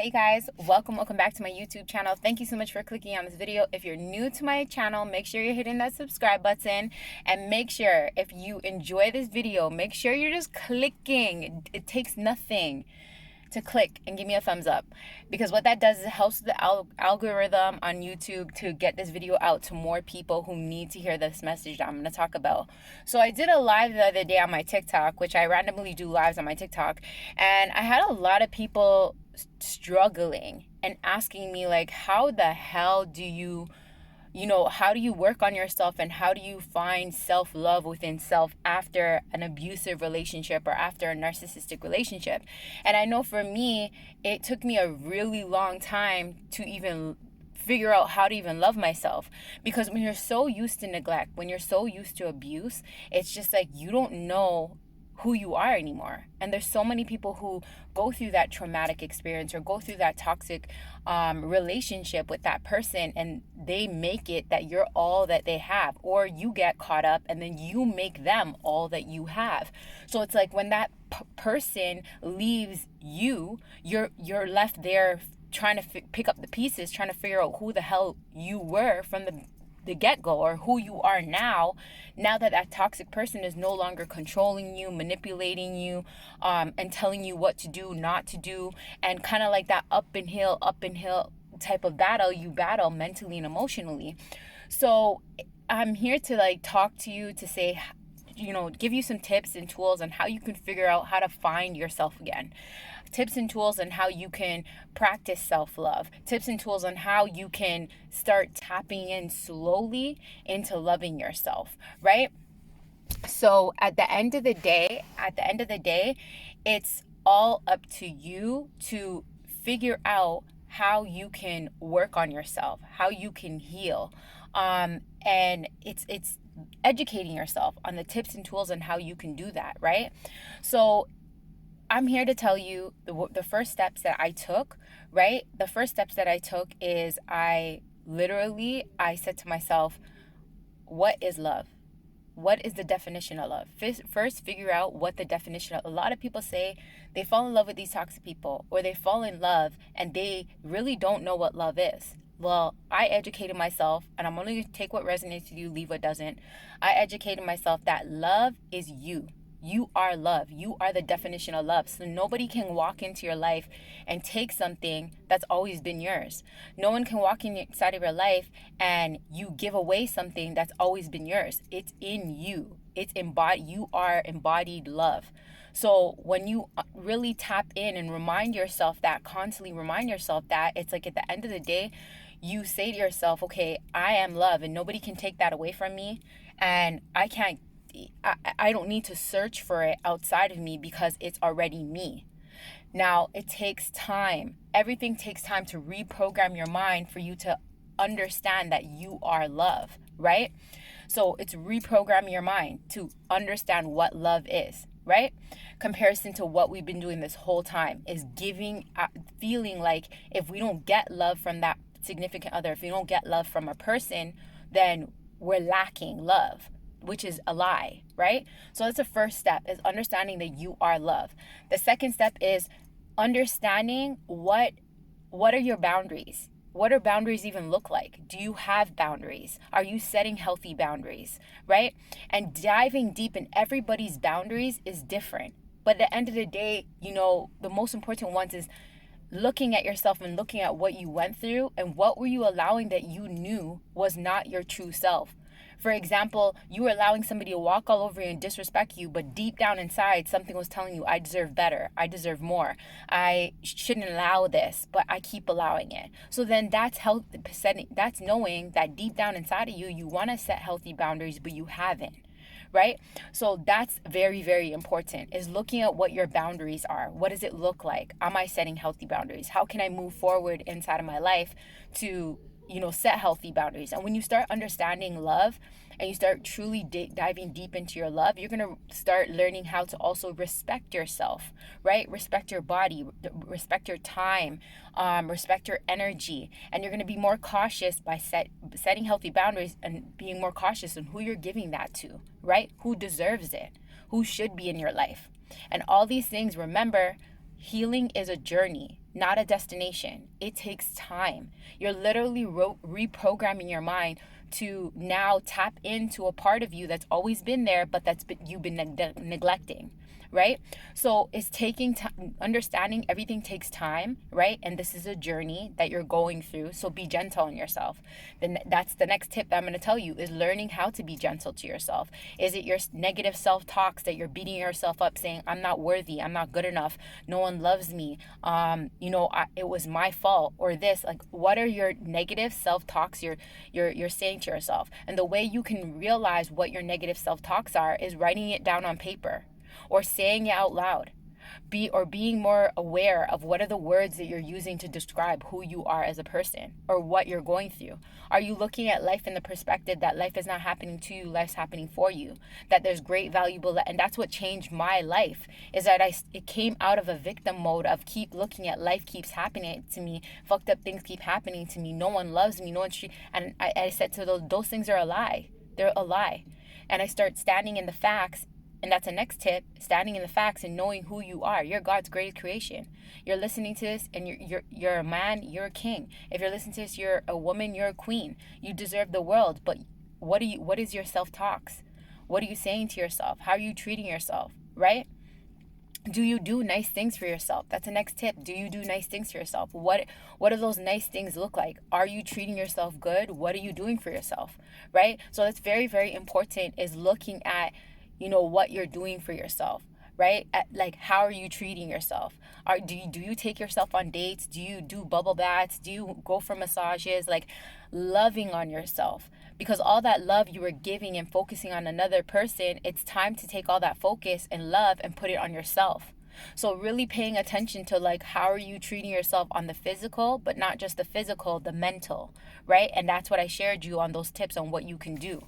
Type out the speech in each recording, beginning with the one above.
Hey guys, welcome back to my YouTube channel. Thank you so much for clicking on this video. If you're new to my channel, make sure you're hitting that subscribe button, and make sure if you enjoy this video, make sure you're just clicking. It takes nothing to click and give me a thumbs up, because what that does is it helps the algorithm on YouTube to get this video out to more people who need to hear this message that I'm going to talk about. So I did a live the other day on my TikTok, which I randomly do lives on my TikTok, and I had a lot of people struggling and asking me, like, how the hell do you how do you work on yourself, and how do you find self-love within self after an abusive relationship or after a narcissistic relationship? And I know for me, it took me a really long time to even figure out how to even love myself, because when you're so used to neglect, when you're so used to abuse, it's just like you don't know who you are anymore. And there's so many people who go through that traumatic experience or go through that toxic relationship with that person, and they make it that you're all that they have, or you get caught up and then you make them all that you have. So it's like when that person leaves you, you're left there trying to pick up the pieces, trying to figure out who the hell you were from the get-go, or who you are now that toxic person is no longer controlling you, manipulating you, and telling you what to do, not to do, and kind of like that up and hill type of battle you battle mentally and emotionally. So I'm here to like talk to you, to say, give you some tips and tools on how you can figure out how to find yourself again. Tips and tools on how you can practice self-love. Tips and tools on how you can start tapping in slowly into loving yourself, right? So at the end of the day, it's all up to you to figure out how you can work on yourself, how you can heal. And it's educating yourself on the tips and tools on how you can do that, right? So I'm here to tell you the first steps that I took, right? The first steps that I took is I said to myself, what is love? What is the definition of love? First, figure out what the definition of. A lot of people say they fall in love with these toxic people, or they fall in love and they really don't know what love is. Well, I educated myself, and I'm only going to take what resonates with you, leave what doesn't. I educated myself that love is you. You are love. You are the definition of love. So nobody can walk into your life and take something that's always been yours. No one can walk inside of your life and you give away something that's always been yours. It's in you. It's embodied. You are embodied love. So when you really tap in and constantly remind yourself that, it's like at the end of the day, you say to yourself, okay, I am love and nobody can take that away from me. And I don't need to search for it outside of me because it's already me. Now, it takes time. Everything takes time to reprogram your mind for you to understand that you are love, right? So it's reprogramming your mind to understand what love is, right? Comparison to what we've been doing this whole time is feeling like if we don't get love from that significant other, if we don't get love from a person, then we're lacking love, which is a lie, right? So that's the first step, is understanding that you are love. The second step is understanding what are your boundaries? What do boundaries even look like? Do you have boundaries? Are you setting healthy boundaries, right? And diving deep in everybody's boundaries is different. But at the end of the day, the most important ones is looking at yourself and looking at what you went through and what were you allowing that you knew was not your true self. For example, you were allowing somebody to walk all over you and disrespect you, but deep down inside, something was telling you, I deserve better. I deserve more. I shouldn't allow this, but I keep allowing it. So then that's knowing that deep down inside of you, you want to set healthy boundaries, but you haven't, right? So that's very, very important, is looking at what your boundaries are. What does it look like? Am I setting healthy boundaries? How can I move forward inside of my life to set healthy boundaries? And when you start understanding love and you start truly diving deep into your love, you're going to start learning how to also respect yourself, right? Respect your body, respect your time, respect your energy. And you're going to be more cautious by setting healthy boundaries and being more cautious on who you're giving that to, right? Who deserves it? Who should be in your life? And all these things, remember, healing is a journey. not a destination. It takes time. You're literally reprogramming your mind to now tap into a part of you that's always been there, but you've been neglecting, right? So it's taking time. Understanding everything takes time, right? And this is a journey that you're going through. So be gentle on yourself. Then that's the next tip that I'm going to tell you, is learning how to be gentle to yourself. Is it your negative self-talks that you're beating yourself up, saying, I'm not worthy, I'm not good enough, no one loves me, it was my fault, or this? Like, what are your negative self-talks you're saying to yourself? And the way you can realize what your negative self-talks are is writing it down on paper, or saying it out loud. Being more aware of what are the words that you're using to describe who you are as a person, or what you're going through. Are you looking at life in the perspective that life is not happening to you, life's happening for you, that there's great valuable, and that's what changed my life, is that it came out of a victim mode of keep looking at life keeps happening to me, fucked up things keep happening to me, no one loves me, no one and I said to those things are a lie. They're a lie. And I start standing in the facts. And that's the next tip, standing in the facts and knowing who you are. You're God's greatest creation. You're listening to this, and you're a man, you're a king. If you're listening to this, you're a woman, you're a queen. You deserve the world. But what is your self-talks? What are you saying to yourself? How are you treating yourself, right? Do you do nice things for yourself? That's the next tip. Do you do nice things for yourself? What do those nice things look like? Are you treating yourself good? What are you doing for yourself, right? So that's very, very important, is looking at what you're doing for yourself, right? Like, how are you treating yourself? Do you take yourself on dates? Do you do bubble baths? Do you go for massages? Like, loving on yourself, because all that love you were giving and focusing on another person, it's time to take all that focus and love and put it on yourself. So really paying attention to, like, how are you treating yourself on the physical, but not just the physical, the mental, right? And that's what I shared you on those tips on what you can do.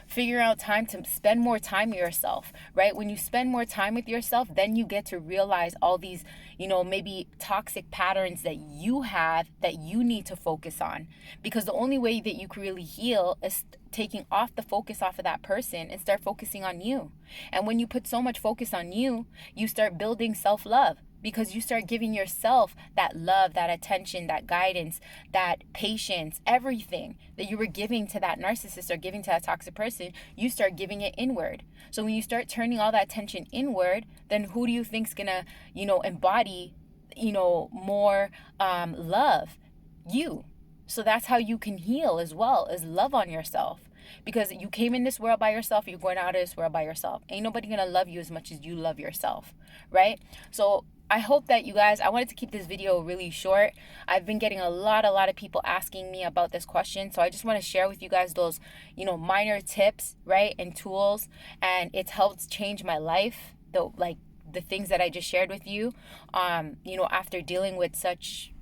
Figure out time to spend more time with yourself, right? When you spend more time with yourself, then you get to realize all these, maybe toxic patterns that you have that you need to focus on. Because the only way that you can really heal is taking off the focus off of that person and start focusing on you. And when you put so much focus on you, you start building self-love. Because you start giving yourself that love, that attention, that guidance, that patience, everything that you were giving to that narcissist or giving to that toxic person, you start giving it inward. So when you start turning all that attention inward, then who do you think's gonna, embody, more love? You. So that's how you can heal as well, is love on yourself. Because you came in this world by yourself, you're going out of this world by yourself. Ain't nobody gonna love you as much as you love yourself, right? So I hope that you guys, I wanted to keep this video really short. I've been getting a lot of people asking me about this question. So I just want to share with you guys those, minor tips, right? And tools. And it's helped change my life. The things that I just shared with you, after dealing with such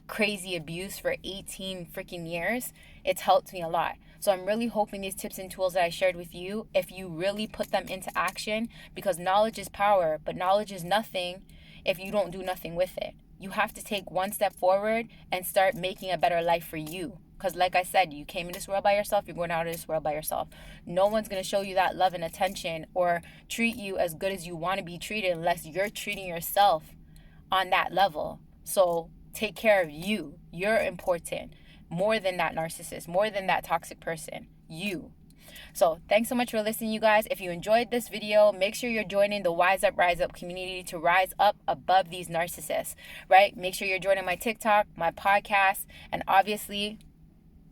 crazy abuse for 18 freaking years, it's helped me a lot. So I'm really hoping these tips and tools that I shared with you, if you really put them into action, because knowledge is power, but knowledge is nothing if you don't do nothing with it. You have to take one step forward and start making a better life for you. Because like I said, you came in this world by yourself, you're going out of this world by yourself. No one's going to show you that love and attention or treat you as good as you want to be treated unless you're treating yourself on that level. So take care of you. You're important. More than that narcissist, more than that toxic person. You. So thanks so much for listening, you guys. If you enjoyed this video, make sure you're joining the Wise Up, Rise Up community to rise up above these narcissists, right? Make sure you're joining my TikTok, my podcast, and obviously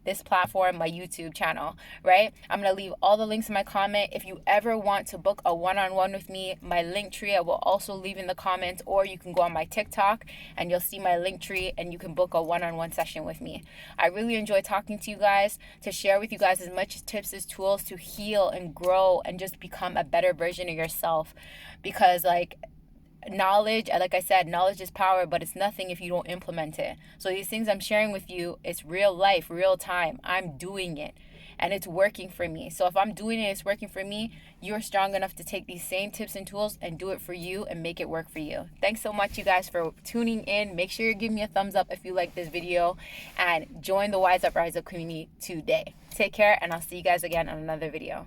this platform, my YouTube channel, right? I'm going to leave all the links in my comment. If you ever want to book a one-on-one with me, my link tree, I will also leave in the comments, or you can go on my TikTok and you'll see my link tree and you can book a one-on-one session with me. I really enjoy talking to you guys, to share with you guys as much tips as tools to heal and grow and just become a better version of yourself. Because knowledge, like I said, knowledge is power, but it's nothing if you don't implement it. So these things I'm sharing with you, it's real life, real time. I'm doing it and it's working for me. So if I'm doing it, it's working for me, you're strong enough to take these same tips and tools and do it for you and make it work for you. Thanks so much, you guys, for tuning in. Make sure you give me a thumbs up if you like this video and join the Wise Up, Rise Up community today. Take care, and I'll see you guys again on another video.